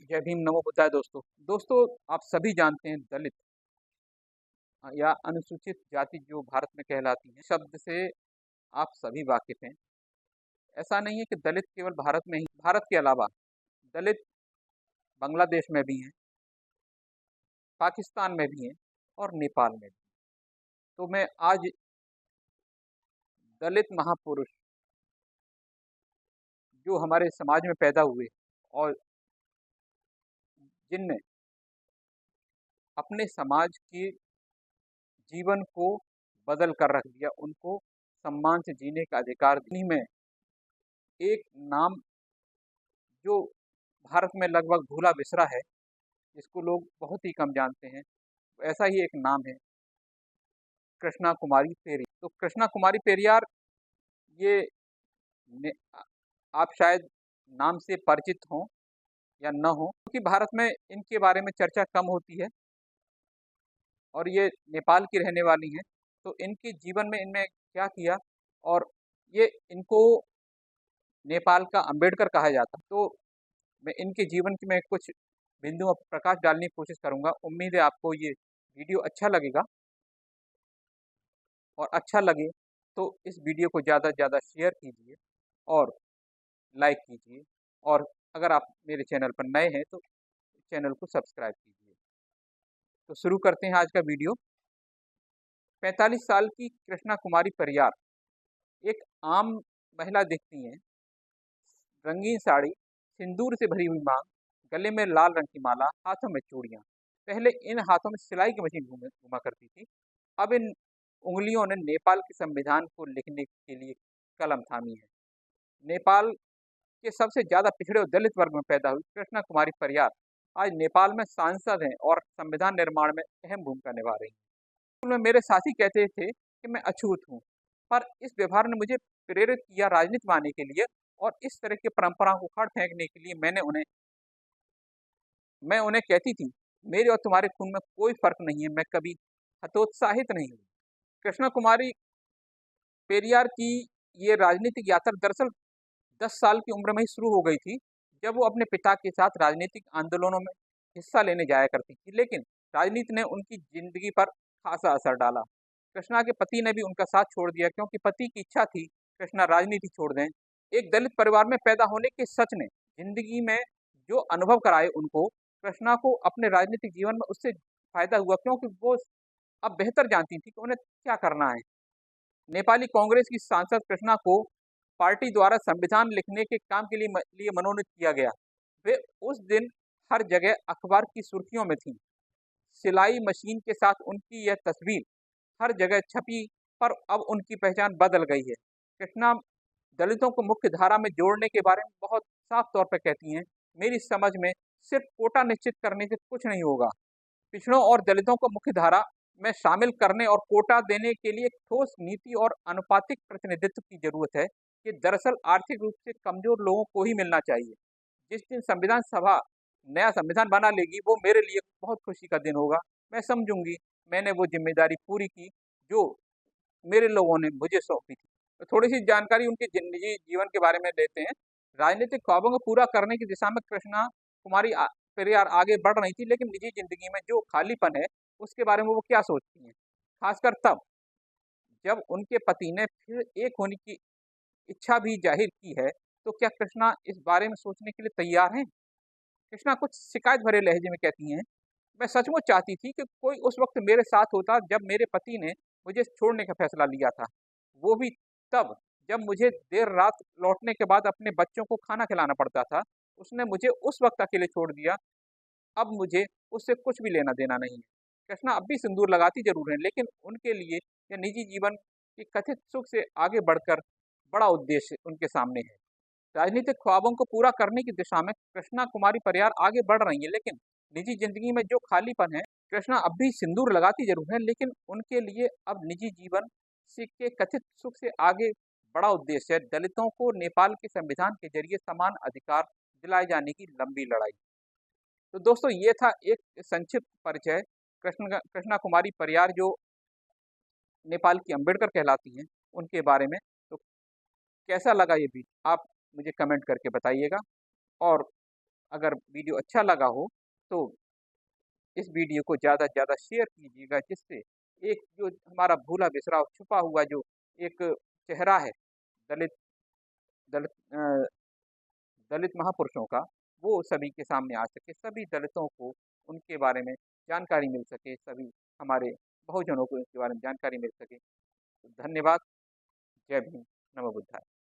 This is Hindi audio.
जय भीम नमो बुद्धाय दोस्तों आप सभी जानते हैं दलित या अनुसूचित जाति जो भारत में कहलाती है शब्द से आप सभी वाकिफ हैं। ऐसा नहीं है कि दलित केवल भारत में ही, भारत के अलावा दलित बांग्लादेश में भी हैं, पाकिस्तान में भी हैं और नेपाल में भी। तो मैं आज दलित महापुरुष जो हमारे समाज में पैदा हुए और जिनने अपने समाज के जीवन को बदल कर रख दिया, उनको सम्मान से जीने का अधिकार दी में एक नाम जो भारत में लगभग भूला बिसरा है, जिसको लोग बहुत ही कम जानते हैं, ऐसा ही एक नाम है कृष्णा कुमारी पेरियार। तो कृष्णा कुमारी पेरियार ये आप शायद नाम से परिचित हों या न हो, क्योंकि भारत में इनके बारे में चर्चा कम होती है और ये नेपाल की रहने वाली हैं। तो इनके जीवन में इनने क्या किया और ये इनको नेपाल का अंबेडकर कहा जाता। तो मैं इनके जीवन की मैं कुछ बिंदुओं पर प्रकाश डालने की कोशिश करूंगा। उम्मीद है आपको ये वीडियो अच्छा लगेगा और अच्छा लगे तो इस वीडियो को ज़्यादा से ज़्यादा शेयर कीजिए और लाइक कीजिए, और अगर आप मेरे चैनल पर नए हैं तो चैनल को सब्सक्राइब कीजिए। तो शुरू करते हैं आज का वीडियो। 45 साल की कृष्णा कुमारी परियार एक आम महिला दिखती हैं। रंगीन साड़ी, सिंदूर से भरी हुई मांग, गले में लाल रंग की माला, हाथों में चूड़ियां। पहले इन हाथों में सिलाई की मशीन घुमा करती थी, अब इन उंगलियों ने नेपाल के संविधान को लिखने के लिए कलम थामी है। नेपाल के सबसे ज्यादा पिछड़े और दलित वर्ग में पैदा हुई कृष्णा कुमारी परियार आज नेपाल में सांसद हैं और संविधान निर्माण में अहम भूमिका निभा रही हैं। स्कूल में मेरे साथी कहते थे कि मैं अछूत हूँ, पर इस व्यवहार ने मुझे प्रेरित किया राजनीति में आने के लिए, और इस तरह की परंपराओं को उखाड़ फेंकने के लिए मैं उन्हें कहती थी, मेरे और तुम्हारे खून में कोई फर्क नहीं है, मैं कभी हतोत्साहित नहीं हुई। कृष्णा कुमारी पेरियार की ये राजनीतिक यात्रा दरअसल 10 साल की उम्र में ही शुरू हो गई थी, जब वो अपने पिता के साथ राजनीतिक आंदोलनों में हिस्सा लेने जाया करती थी। लेकिन राजनीति ने उनकी जिंदगी पर खासा असर डाला। कृष्णा के पति ने भी उनका साथ छोड़ दिया, क्योंकि पति की इच्छा थी कृष्णा राजनीति छोड़ दें। एक दलित परिवार में पैदा होने के सच ने जिंदगी में जो अनुभव कराए उनको, कृष्णा को अपने राजनीतिक जीवन में उससे फायदा हुआ, क्योंकि वो अब बेहतर जानती थी कि उन्हें क्या करना है। नेपाली कांग्रेस की सांसद कृष्णा को पार्टी द्वारा संविधान लिखने के काम के लिए मनोनीत किया गया। वे उस दिन हर जगह अखबार की सुर्खियों में थीं। सिलाई मशीन के साथ उनकी यह तस्वीर हर जगह छपी, पर अब उनकी पहचान बदल गई है। कृष्णा दलितों को मुख्य धारा में जोड़ने के बारे में बहुत साफ तौर पर कहती हैं, मेरी समझ में सिर्फ कोटा निश्चित करने से कुछ नहीं होगा। पिछड़ों और दलितों को मुख्य धारा में शामिल करने और कोटा देने के लिए ठोस नीति और अनुपातिक प्रतिनिधित्व की जरूरत है, कि दरअसल आर्थिक रूप से कमजोर लोगों को ही मिलना चाहिए। जिस दिन संविधान सभा नया संविधान बना लेगी, वो मेरे लिए बहुत खुशी का दिन होगा। मैं समझूंगी मैंने वो जिम्मेदारी पूरी की जो मेरे लोगों ने मुझे सौंपी थी। तो थोड़ी सी जानकारी उनके निजी जीवन के बारे में लेते हैं। राजनीतिक ख्वाबों को पूरा करने की दिशा में कृष्णा कुमारी पेरियार आगे बढ़ रही थी, लेकिन निजी जिंदगी में जो खालीपन है उसके बारे में वो क्या सोचती हैं, खासकर तब जब उनके पति ने फिर एक होने की इच्छा भी जाहिर की है। तो क्या कृष्णा इस बारे में सोचने के लिए तैयार हैं? कृष्णा कुछ शिकायत भरे लहजे में कहती हैं, मैं सचमुच चाहती थी कि कोई उस वक्त मेरे साथ होता जब मेरे पति ने मुझे छोड़ने का फैसला लिया था। वो भी तब जब मुझे देर रात लौटने के बाद अपने बच्चों को खाना खिलाना पड़ता था। उसने मुझे उस वक्त अकेले छोड़ दिया। अब मुझे उससे कुछ भी लेना देना नहीं है। कृष्णा अब भी सिंदूर लगाती जरूर है, लेकिन उनके लिए यह निजी जीवन की कथित सुख से आगे बढ़कर बड़ा उद्देश्य उनके सामने है। राजनीतिक ख्वाबों को पूरा करने की दिशा में कृष्णा कुमारी परियार आगे बढ़ रही है, लेकिन निजी जिंदगी में जो खालीपन है, कृष्णा अब भी सिंदूर लगाती जरूर है, लेकिन उनके लिए अब निजी जीवन के कथित सुख से आगे बड़ा उद्देश्य है दलितों को नेपाल के संविधान के जरिए समान अधिकार दिलाए जाने की लंबी लड़ाई। तो दोस्तों ये था एक संक्षिप्त परिचय कृष्णा कुमारी परियार जो नेपाल की अंबेडकर कहलाती हैं, उनके बारे में। तो कैसा लगा ये वीडियो आप मुझे कमेंट करके बताइएगा, और अगर वीडियो अच्छा लगा हो तो इस वीडियो को ज़्यादा से ज़्यादा शेयर कीजिएगा, जिससे एक जो हमारा भूला बिसरा छुपा हुआ जो एक चेहरा है दलित दलित दलित महापुरुषों का, वो सभी के सामने आ सके, सभी दलितों को उनके बारे में जानकारी मिल सके, सभी हमारे बहुजनों को इसके बारे में जानकारी मिल सके। तो धन्यवाद। जय भीम, नमो बुद्धाय।